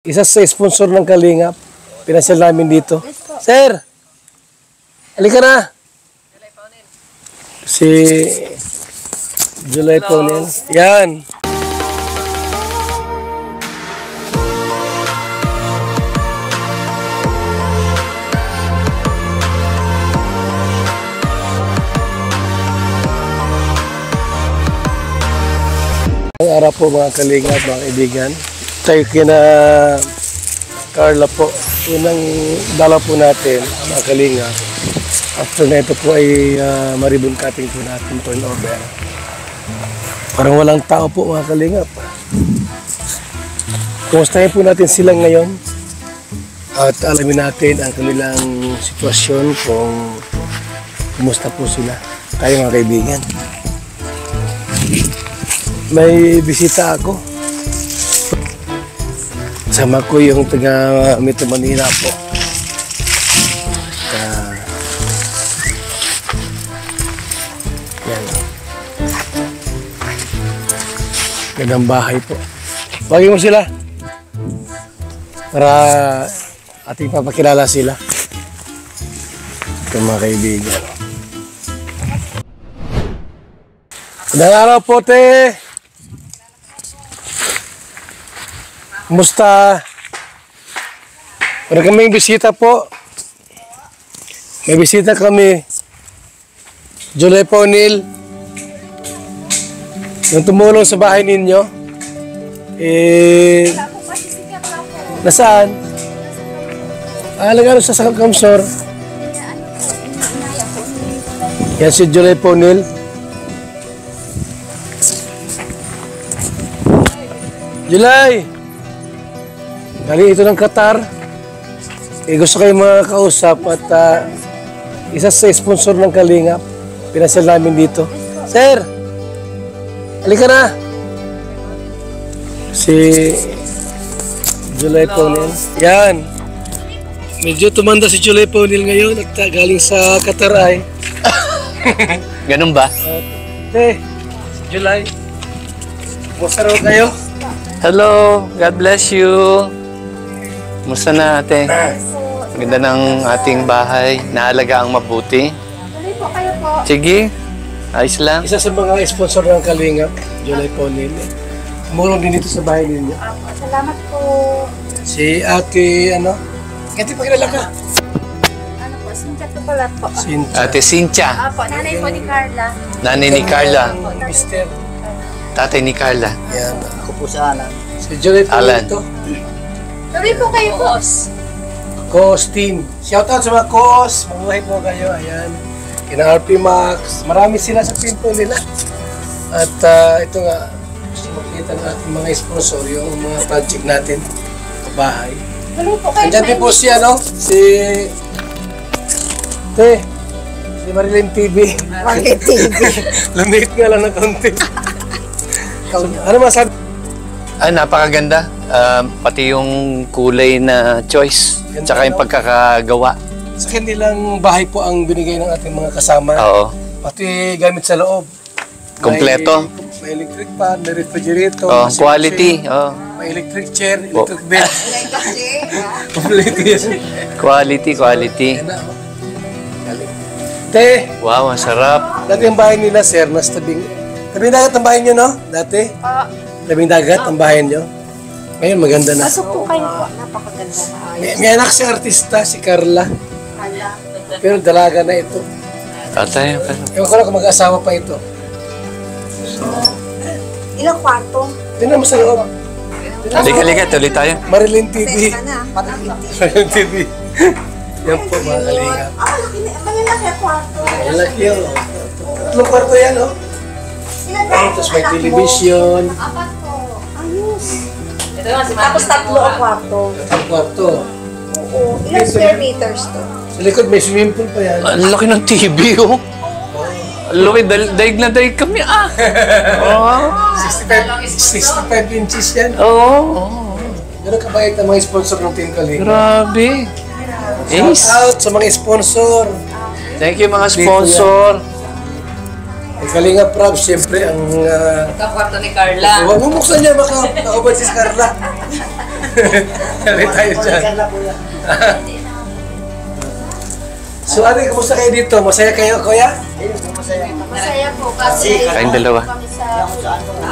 Isa sa sponsor ng Kalingap, pinasyal namin dito. Sir, halika na. Si July Paunil. Yan. Ang araw po mga Kalingap, mga kaibigan. Tayo kina Carla po. Unang dala po natin, mga Kalingap. After na ito po ay maribbon cutting po natin, turnover. Parang walang tao po mga Kalingap. Kumustahin po natin sila ngayon. At alamin natin ang kanilang sitwasyon kung kumusta po sila. Tayo mga kaibigan. May bisita ako. Kasama ko yung taga Metro Manila po. Yan. Gandang bahay po. Bagay mo sila. Para ating papakilala sila. Ito mga kaibigan. Gandang araw po, te. Kumusta? Meron kaming bisita po. May bisita kami. July Paunil. Yung tumulong sa bahay ninyo. Nasaan? Lagano sa Kamsor. Yan si July Paunil. July! Galing ito ng Qatar. Gusto kayo makakausap at isa sa sponsor ng Kalingap. Pinasyal namin dito. Sir! Halika na! Si July Paunil. Yan. Medyo tumanda si July Paunil ngayon at galing sa Qatar ay. Ganun ba? Si July. Kumusta raw kayo? Hello! God bless you! Musta na ate? Ganda ng ating bahay. Naalaga ang mabuti. Tuloy po kayo po. Sige. Ayos lang. Isa sa mga sponsor ng Kalingap, July Paunil. Tumulong din dito sa bahay ninyo. Salamat po. Si ate, Ate, pakilala ka. Ano po, Cynthia to pala po. Ate Cynthia. Apo, nanay po ni Carla. Nanay ni Carla. Mister. Tatay ni Carla. Yan. Ako po sa Alan. Si July Paunil Alan. ito. Tuloy po kayo po. Coos team. Shoutout sa mga Coos. Mabuhay po kayo. Ayan. Kina RP Max. Marami sila sa team po nila. At ito nga, gusto makita ng ating mga sponsor yung mga project natin sa bahay. Tuloy po kayo. Andyan din po si si Marilyn TV. Marilyn TV. Lumit nga lang ng konti. Ano masabi? Napakaganda. Pati yung kulay na choice. Ganda, Tsaka yung pagkakagawa. Sa kanilang bahay po ang binigay ng ating mga kasama. Oo. Pati Pati gamit sa loob. Kompleto. May electric fan, may refrigerator. Oh, washing quality. machine, Oh. May electric chair, electric bed. Kompleto yan. Quality. Ayan na, oh. Galing. Te, Wow, masarap. dati ang bahay nila, sir, nas tabing dagat ang bahay nyo, no? Dati? Tabing dagat ang bahay nyo. Ngayon, maganda na. Pasok po kayo po. Napakaganda na ayos. May anak si artista, si Carla. Carla. Pero dalaga na ito. Tatay. Ewan ko lang kung mag-asawa pa ito. Ilang kwarto? Tingnan mo sa loob. Halika, tuloy tayo. Marilyn TV. na. Marilyn TV. Yan po, mga Kalingap. Malalaki ang kwarto. Malaki yun. Tatlong kwarto yan, oh. Tapos may television. Apat po. Ayos. Tapos tatlo ang kwarto. Tatlong kwarto. Oo. Ilang square meters to? Sa likod may swimming pool pa yan. Ang laki ng TV, oh. Laki, daig na daig kami, Oh. 65 inches yan. Oo. Ganun kabait ang mga sponsor ng Team Kalingap. Grabe. Shout Ace. out sa mga sponsor. Thank you mga sponsor. Ay, Kalingap Prab, siyempre ang... Ito ang kwarto ni Carla. Huwag mo buksan niya, baka nakabad si Carla. Yari tayo dyan. So, ano, kumusta kayo dito? Masaya kayo, kuya? Masaya po kasi Kayong dalawa. kami sa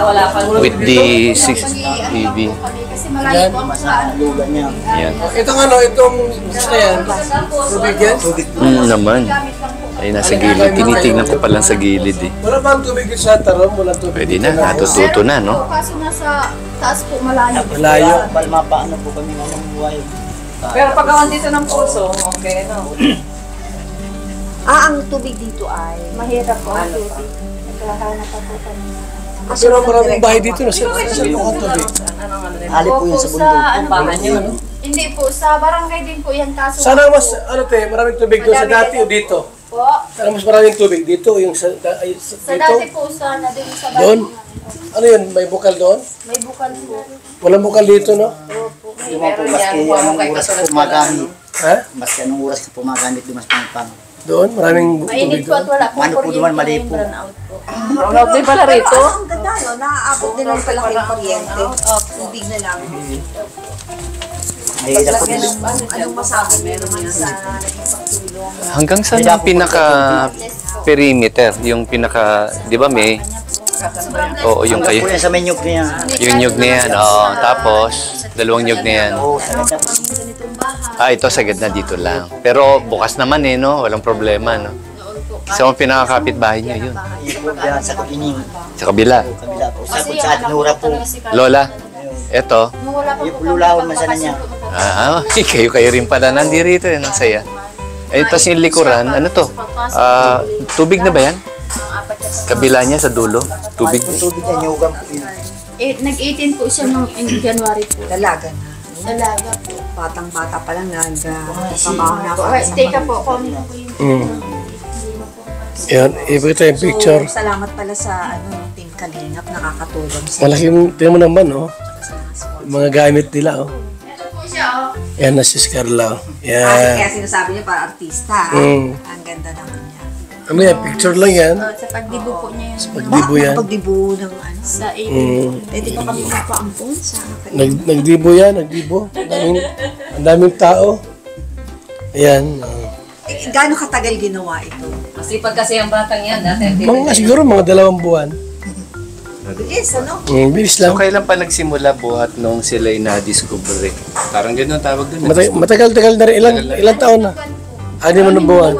wala pa With the 6 TV. kasi malayo po ang saan. Yan. Itong ano, itong gusto yan? Tubig yan? Naman. Ay, nasa gilid. Tinitingnan ko pa lang sa gilid eh. Wala ba ang tubig dito sa Tarom? Wala tubig Pwede dito na. Natututo na, no? Kaso nasa taas po malayo. Malayo. Mapaano po kami ng buhay. Pero pagkawan dito ng puso, okay, no? Ang tubig dito ay mahirap po ang tubig. Naghahanap ako kami. Pero maraming bahay dito na sa ang tubig. Ali po yun sa bundok. Ano po? Hindi po, sa barangay din po yan kaso. Sana mas, ano te, maraming tubig doon sa dati o dito? Po. Sana mas maraming tubig dito o yung sa Sa dito? dati po sana din sa Doon? barangay. Ano yun? May bukal doon? May bukal po. Walang bukal dito, no? Opo. Duman po maski anong oras ka pumagamit. Ha? Maski anong oras ka pumagamit dumas pang. Doon? Maraming Mainit tubig po at doon? wala po Ano po duman, mali po. Burnout po. Brownout din pala rito. Ang ganda, no? Naaabot din ng palaking kuryente. Tubig na lang. Mahirap po din. Anong masabi mo naman sa naging pagtulong? Hanggang saan ang pinaka-perimeter? Yung pinaka, di ba may? Oo, yung Hanggang kayo. po yan sa menyug niya. Yung nyug na yan. Oo, tapos, dalawang nyug na yan. Oo, sa ganda po. Ito sa gitna dito lang. Pero bukas naman eh, no? Walang problema, no? Isa mong pinakakapit bahay niyo, yun. Yun po yan sa kuining. Sa kabila. Kabila po. Sa kung sa Atinura po. Lola, eto. Nung wala pa Yung po pululawan man sana niya. Kayo rin pala. Nandirito yun, ang saya. Eh, tapos yung likuran, ano to? Tubig na ba yan? Kabila niya sa dulo? Tubig? Tubig yan, yugang po yun. Nag-18 po siya nung in January po. Dalaga na. Dalaga po. Batang-bata pa lang nagkamaho na ako. Stay ka po. Kung ano po yung Yan, ipakita yung picture. So, salamat pala sa Team Kalingap, nakakatulong sa Malaking, tingnan mo naman, oh. Mga gamit nila, oh. ito po siya, oh. Yan na si Scarla, oh. Kasi Yan. kaya sinasabi niya para artista. Mm. Ang ganda naman niya. Ano yan, picture lang yan. Sa pagdibo po niya yan. Pagdibo yan. Pagdibo ng ano. Sa 18. Pwede pa kami magpaampon sa Nagdibo yan, nagdibo. Ang daming tao. Ayan. Gaano katagal ginawa ito? Masipag kasi ang batang yan. Dati, Siguro mga 2 buwan. Bilis, ano? Bilis So, lang. kailan pa nagsimula buhat nung sila na-discover? Parang gano'n tawag doon. Matagal-tagal na rin. Ilang taon na? 6 na buwan.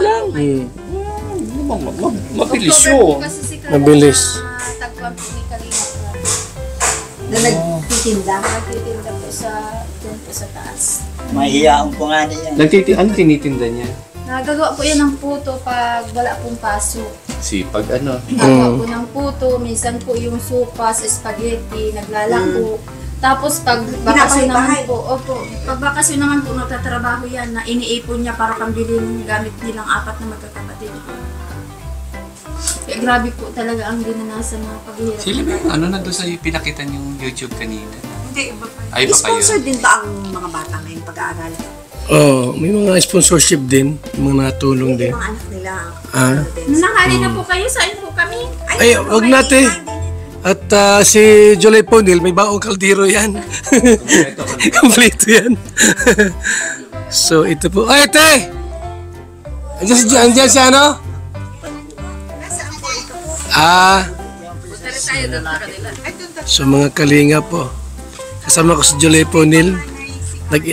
Mabilis yun. Kasi si Carla Mabilis. na tagpuan po ni Kalina. Na nagtitinda. Nagtitinda po sa doon po sa taas. Mahihiyaon po nga niya. Ano tinitinda niya? Nagagawa po yan ng puto pag wala pong pasok. Sipag ano? Nagagawa po ng puto, minsan po yung supas, spaghetti, naglalako. Tapos pag bakasyon naman Pinapahay-pahay. po, opo, pag bakasyon naman po nagtatrabaho yan na iniipon niya para pambili ng gamit nilang 4 na magkakapatid. Kaya grabe po talaga ang dinanasan ng paghihirap. Sila ba yung ano na doon sa pinakita niyong YouTube kanina? Hindi, iba pa. Ay, iba kayo. Sponsor din ba ang mga bata ngayong pag-aaral? Oh, may mga sponsorship din. Mga natulong din. Mga anak nila. Ah. Nanahali na po kayo, saan po kami? Ay, wag natin. At si Jolay Ponil, may baong kaldero yan. Kompleto yan. So, ito po. Ay, ate! Andiyan siya, ano? So, mga kalinga po. Kasama ko si Jolay Ponil.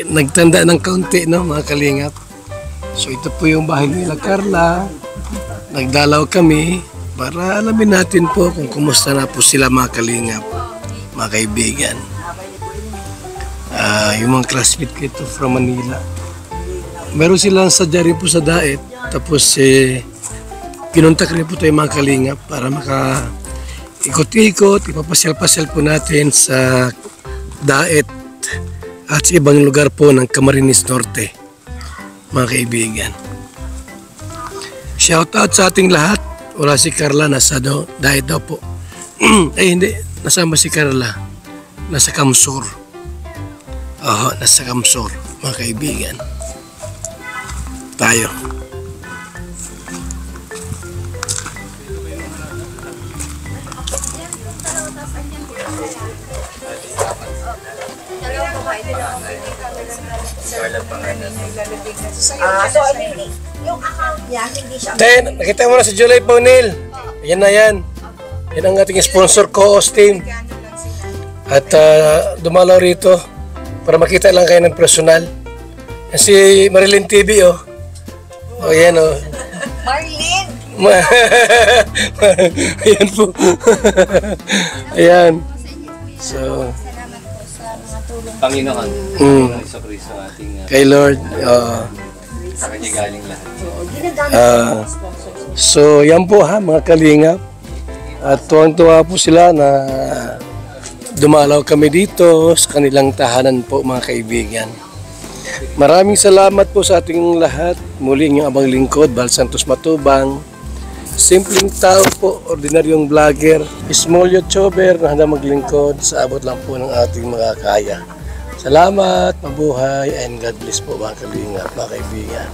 Nagtanda ng kaunti, no, mga kalingap. So, ito po yung bahay nila, Carla. Nagdalaw kami para alamin natin po kung kumusta na po sila mga kalingap, mga kaibigan. Yung mga classmate ko ito from Manila. Meron silang sadya rin po sa Daet. Tapos pinuntak rin po tayo mga kalingap para maka ikot-ikot, ipapasyal-pasyal po natin sa Daet at sa ibang lugar po ng Camarines Norte, mga kaibigan. Shoutout sa ating lahat. Wala si Carla, nasa Daet daw po. Ay hindi, nasama si Carla. Nasa Kamsur. Oo, nasa Kamsur, mga kaibigan. Tayo. So, yung account niya, hindi siya. Then, nakita mo na si July Paunil. Yan na yan. Yan ang ating sponsor ko, Austin. At dumalaw rito para makita lang kayo ng personal. Yan si Marilyn TV, oh. O, yan, oh. Marlene! Ayan po. Ayan. So, Panginoon, Mm. Panginoon Iso Cristo ating kay Lord. sa kanya galing lahat. So, yan po ha, mga kalingap. At tuwang-tuwa po sila na dumalaw kami dito sa kanilang tahanan po, mga kaibigan. Maraming salamat po sa ating lahat. Muli yung abang lingkod, Bal Santos Matubang. Simpleng tao po, ordinaryong vlogger, small YouTuber na handa maglingkod sa abot lang po ng ating mga kaya. Salamat, mabuhay, and God bless po mga kalingap, mga kaibigan.